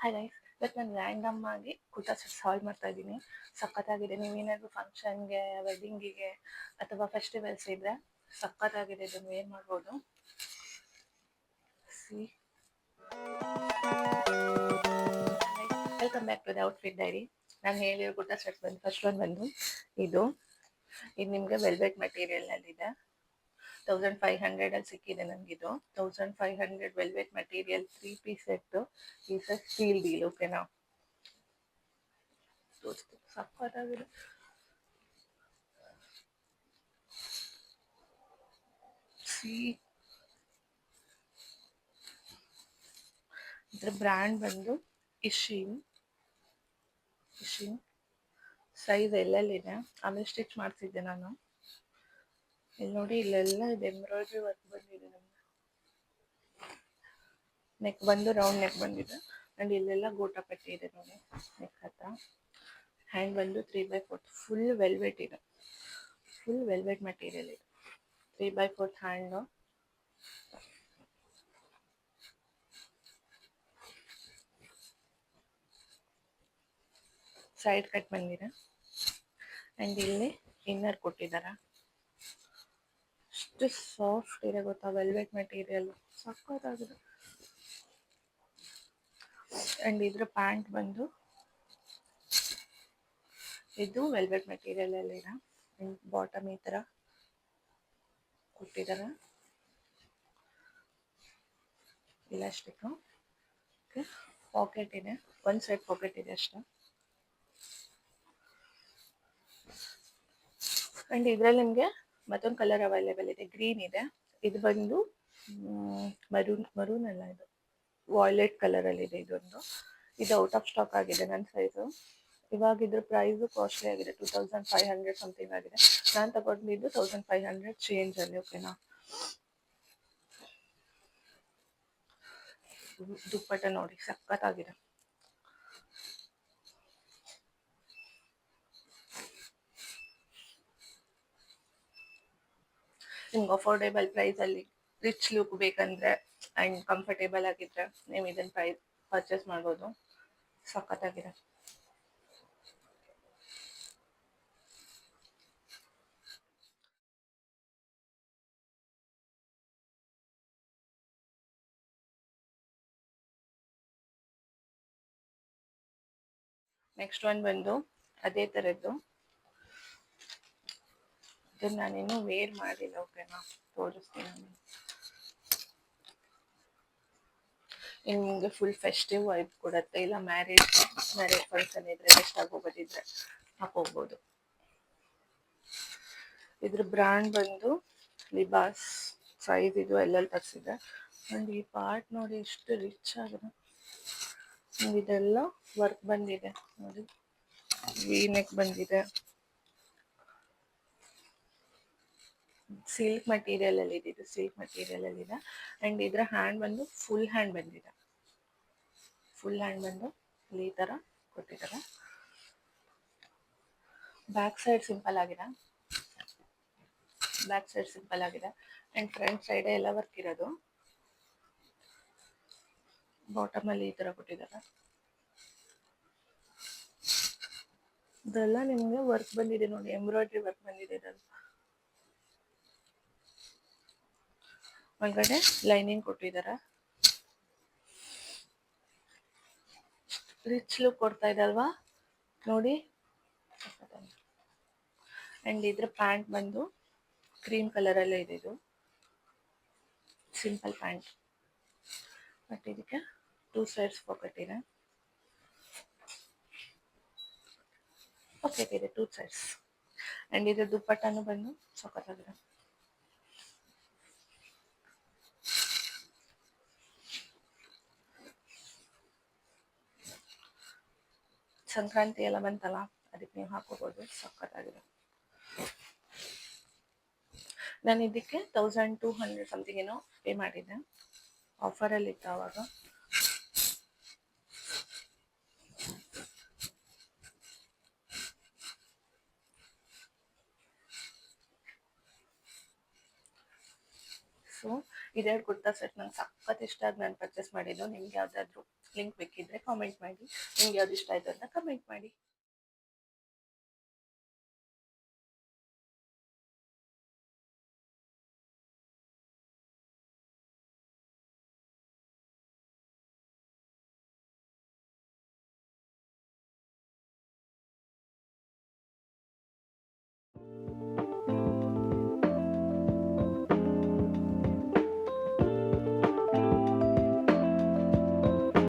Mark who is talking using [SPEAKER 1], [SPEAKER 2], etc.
[SPEAKER 1] Hi guys, ಇವತ್ತು ನಾನು random ಆಗಿ ಕುರ್ತಾ ಸೆಟ್ ಸಾಲ್ವ್ ಮಾಡ್ತಾ ಇದ್ದೀನಿ. ಸಖತ್ತಾಗಿದೆ. ನೀವೇನಾದರೂ ಫಂಕ್ಷನ್ಗೆ, ವೆಡ್ಡಿಂಗಿಗೆ ಅಥವಾ ಫೆಸ್ಟಿವಲ್ಸ್ ಇದ್ದರೆ ಸಖತ್ತಾಗಿದೆ. ಇದನ್ನು ವೇರ್ ಮಾಡ್ಬೋದು. ಸಿ welcome back to the outfit diary. ನಾನು ಹೇಳಿರೋ ಕುರ್ತಾ ಸೆಟ್ ಬಂದು ಫಸ್ಟ್ ಒನ್ ಬಂದು ಇದು ನಿಮಗೆ ವೆಲ್ವೆಟ್ ಮೆಟೀರಿಯಲ್ನಲ್ಲಿದೆ. 1500 ಸಿಕ್ಕಿದೆ ನನಗಿದು. 1500 ವೆಲ್ವೆಟ್ ಮೆಟೀರಿಯಲ್ 3 ಪೀಸ್ ಸೆಟ್ಟು. ಈ ಸೆಟ್ ಸ್ಟೀಲ್ ಡೀಲ್, ಓಕೆನಾ? ಸಖತ್ತಾಗಿದೆ. ಸಿ ಇದ್ರ ಬ್ರ್ಯಾಂಡ್ ಬಂದು ಇಶಿನ್ ಸೈಜ್ ಎಲ್ಲೆಲ್ಲಿದೆ. ಆಮೇಲೆ ಸ್ಟಿಚ್ ಮಾಡಿಸಿದ್ದೆ ನಾನು. ಇಲ್ಲಿ ನೋಡಿ, ಇಲ್ಲೆಲ್ಲ ಇದೆ ಎಂಬ್ರಾಯ್ಡ್ರಿ ವರ್ಕ್ ಬಂದಿದೆ. ನಮ್ಗೆ ನೆಕ್ ಬಂದು ರೌಂಡ್ ನೆಕ್ ಬಂದಿದೆ. ಆ್ಯಂಡ್ ಇಲ್ಲೆಲ್ಲ ಗೋಟಾ ಪಟ್ಟಿ ಇದೆ ನೋಡಿ ನೆಕ್ ಹತ್ರ. ಹ್ಯಾಂಡ್ ಬಂದು 3/4 ಫುಲ್ ವೆಲ್ವೆಟ್ ಇದೆ. ಫುಲ್ ವೆಲ್ವೆಟ್ ಮೆಟೀರಿಯಲ್ ಇದೆ. 3/4 ಹ್ಯಾಂಡು. ಸೈಡ್ ಕಟ್ ಬಂದಿದೆ. ಆ್ಯಂಡ್ ಇಲ್ಲಿ ಇನ್ನರ್ ಕೊಟ್ಟಿದ್ದಾರೆ. ಎಷ್ಟು ಸಾಫ್ಟ್ ಇದೆ ಗೊತ್ತಾ, ವೆಲ್ವೆಟ್ ಮೆಟೀರಿಯಲ್. ಸಖತ್ತಾಗಿದೆ. ಆ್ಯಂಡ್ ಇದ್ರ ಪ್ಯಾಂಟ್ ಬಂದು ಇದು ವೆಲ್ವೆಟ್ ಮೆಟೀರಿಯಲ್ ಅಲ್ಲಿದೆ. ಬಾಟಮ್ ಈ ಥರ ಕೊಟ್ಟಿದ್ದಾರೆ. ಇಲಾಸ್ಟಿಕ್. ಓಕೆ, ಪಾಕೆಟ್ ಇದೆ. ಒಂದು ಸೈಡ್ ಪಾಕೆಟ್ ಇದೆ ಅಷ್ಟೇ. ಆ್ಯಂಡ್ ಇದರಲ್ಲಿ ನಿಮಗೆ ಮತ್ತೊಂದು ಕಲರ್ ಅವೈಲೇಬಲ್ ಇದೆ. ಗ್ರೀನ್ ಇದೆ. ಇದು ಬಂದು ಮರೂನ್ ಅಲ್ಲ, ಇದು ವಾಯ್ಲೆಟ್ ಕಲರಲ್ಲಿದೆ. ಇದು ಔಟ್ ಆಫ್ ಸ್ಟಾಕ್ ಆಗಿದೆ ನನ್ನ ಸೈಜು. ಇವಾಗ ಇದ್ರ ಪ್ರೈಸು ಕಾಸ್ಟ್ಲಿ ಆಗಿದೆ. 2500 ಸಮಥಿಂಗ್ ಆಗಿದೆ. ನಾನು ತಗೊಂಡಿದ್ದು 1500 ಚೇಂಜಲ್ಲಿ, ಓಕೆನಾ? ದುಪ್ಪಟ್ಟ ನೋಡಿ, ಸಖತ್ತಾಗಿದೆ. ನಿಮ್ಗೆ ಅಫೋರ್ಡೆಬಲ್ ಪ್ರೈಸಲ್ಲಿ ರಿಚ್ ಲುಕ್ ಬೇಕಂದರೆ ಆ್ಯಂಡ್ ಕಂಫರ್ಟೇಬಲ್ ಆಗಿದ್ದರೆ ನೀವು ಇದನ್ನು ಪರ್ಚೇಸ್ ಮಾಡ್ಬೋದು. ಸಖತ್ತಾಗಿದೆ. ನೆಕ್ಸ್ಟ್ ಒನ್ ಬಂದು ಅದೇ ಥರದ್ದು. ಇದನ್ನು ನಾನೇನು ವೇರ್ ಮಾಡಿಲ್ಲ, ಓಕೆನಾ? ತೋರಿಸ್ತೀನಿ. ನಿಮಗೆ ಫುಲ್ ಫೆಸ್ಟಿವ್ ವೈಬ್ ಕೊಡುತ್ತೆ. ಇಲ್ಲ ಮ್ಯಾರೇಜ್ ಫಂಕ್ಷನ್ ಇದ್ರೆ ಗೆಸ್ಟ್ ಆಗೋಗೋದಿದ್ರೆ ಹಾಕೋಗ್ಬೋದು. ಇದ್ರ ಬ್ರ್ಯಾಂಡ್ ಬಂದು ಲಿಬಾಸ್. ಸೈಜ್ ಇದು ಎಲ್ಲೆಲ್ಲಿ ತರಿಸಿದೆ. ಆ್ಯಂಡ್ ಈ ಪಾರ್ಟ್ ನೋಡಿ ಎಷ್ಟು ರಿಚ್ ಆಗಿದೆ. ಇದೆಲ್ಲ ವರ್ಕ್ ಬಂದಿದೆ ನೋಡಿ. ವಿ ನೆಕ್ ಬಂದಿದೆ. ಸಿಲ್ಕ್ ಮೆಟೀರಿಯಲ್ ಅಲ್ಲಿ ಇದೆ. ಇದು ಸಿಲ್ಕ್ ಮೆಟೀರಿಯಲ್ ಅಲ್ಲಿ ಇದೆ. ಆ್ಯಂಡ್ ಇದರ ಹ್ಯಾಂಡ್ ಬಂದು ಫುಲ್ ಹ್ಯಾಂಡ್ ಬಂದಿದೆ. ಫುಲ್ ಹ್ಯಾಂಡ್ ಬಂದು ಈ ಥರ ಕೊಟ್ಟಿದ್ದಾರೆ. ಬ್ಯಾಕ್ ಸೈಡ್ ಸಿಂಪಲ್ ಆಗಿದೆ. ಆ್ಯಂಡ್ ಫ್ರಂಟ್ ಸೈಡ್ ಎಲ್ಲ ವರ್ಕ್ ಇರೋದು. ಬಾಟಮಲ್ಲಿ ಈ ಥರ ಕೊಟ್ಟಿದ್ದಾರೆ. ಇದೆಲ್ಲ ನಿಮಗೆ ವರ್ಕ್ ಬಂದಿದೆ ನೋಡಿ, ಎಂಬ್ರಾಯ್ಡ್ರಿ ವರ್ಕ್ ಬಂದಿದೆ. ಇದೆಲ್ಲ ಒಳಗಡೆ ಲೈನಿಂಗ್ ಕೊಟ್ಟಿದ್ದಾರೆ. ರಿಚ್ ಲುಕ್ ಕೊಡ್ತಾ ಇದೆ ಅಲ್ವಾ ನೋಡಿ. ಆ್ಯಂಡ್ ಇದ್ರ ಪ್ಯಾಂಟ್ ಬಂದು ಕ್ರೀಮ್ ಕಲರಲ್ಲೇ ಇದೆ. ಇದು ಸಿಂಪಲ್ ಪ್ಯಾಂಟ್, ಬಟ್ ಇದಕ್ಕೆ 2 ಸೈಡ್ಸ್ ಪಾಕೆಟ್ ಇದೆ. ಪಾಕೆಟ್ ಇದೆ 2 ಸೈಡ್ಸ್. ಆ್ಯಂಡ್ ಇದ್ರ ದುಪ್ಪಟ್ಟನು ಬಂದು ಸಖತ್ತಾಗಿದೆ. ಸಂಕ್ರಾಂತಿ ಎಲ್ಲ ಬಂತಲ್ಲ, ಅದಕ್ಕೆ ನೀವು ಹಾಕೋಬೋದು. ಸಖತ್ತಾಗಿದೆ. ನಾನು ಇದಕ್ಕೆ 1200 ಸಮಥಿಂಗ್ ಏನೋ ಪೇ ಮಾಡಿದ್ದೆ. ಆಫರಲ್ಲಿ ಇತ್ತು ಆವಾಗ. ಸೊ ಇದೆರಡು ಕುರ್ತಾ ಸೆಟ್ ನಂಗೆ ಸಖತ್ ಇಷ್ಟ ಆಗಿ ನಾನು ಪರ್ಚೇಸ್ ಮಾಡಿದ್ದು. ನಿಮ್ಗೆ ಯಾವುದಾದ್ರೂ ಲಿಂಕ್ ಬೇಕಿದ್ರೆ ಕಾಮೆಂಟ್ ಮಾಡಿ. ನಿಮ್ಗೆ ಯಾವ್ದು ಇಷ್ಟ ಆಯ್ತು ಅಂತ ಕಮೆಂಟ್ ಮಾಡಿ.